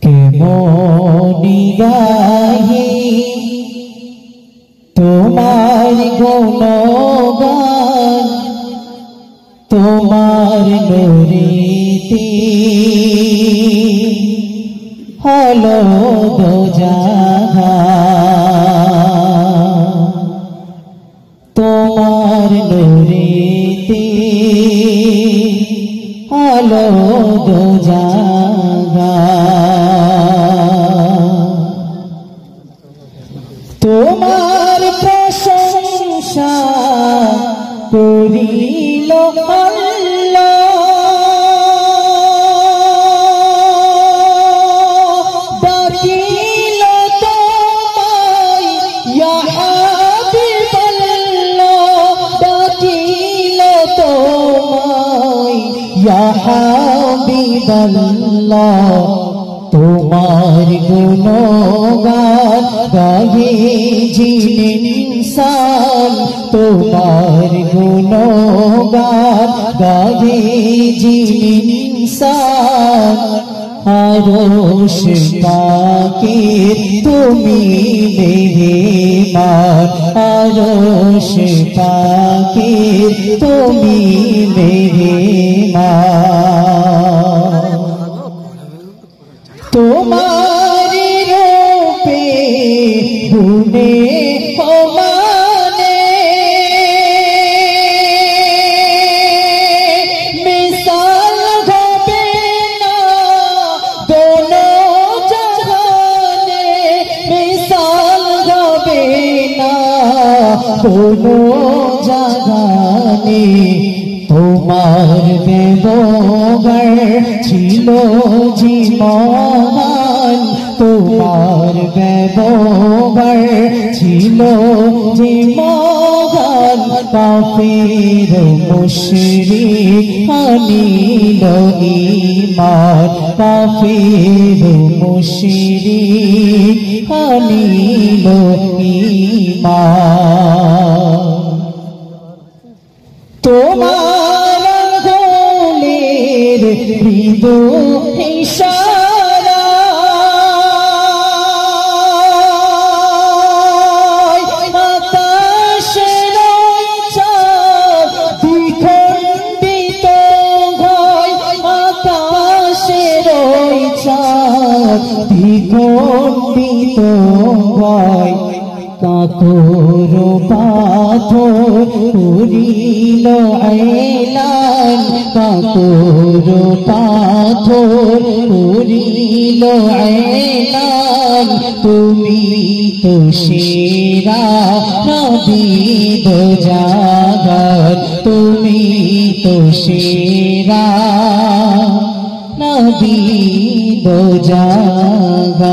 কেমনি গাহি তোমার গুণগান তোমার নুরিতে হলো দোজাহান তোমার নুরিতে হলো দোজাহান তোমার প্রশংসা করিল আল্লাহ ডাকিল তোমায় ইয়া হাবিবাল্লাহ ডাকিল তোমায় ইয়া হাবিবাল্লাহ তোমার গুণগান গাহে জিন ইনসান তোমার গুণগান গাহে জিন ইনসান আরশ পাকের তুমি মেহমান আরশ পাকের তুমি মেহমান তোমার রূপে গুণে অমানে মিসাল হবে না দোনো জাহানে মিসাল হবে না দোনো জাহানে তোমার ব্যবহার ছিল জীবন তোমার ব্যবহার ছিল জীবন কাফির মুশরিক আনিল ঈমান কাফির মুশরিক আনিল ঈমান তোমার আঙ্গুলের মৃদু ইশারায় আকাশের চাঁদ দ্বিখণ্ডিত হয় আকাশের চাঁদ দ্বিখণ্ডিত হয় কাকর পাথর করিল এলান কাকর পাথর করিল এলান তুমি তো সেরা নবী দো জাগার তুমি তো সেরা নবী দো জাগার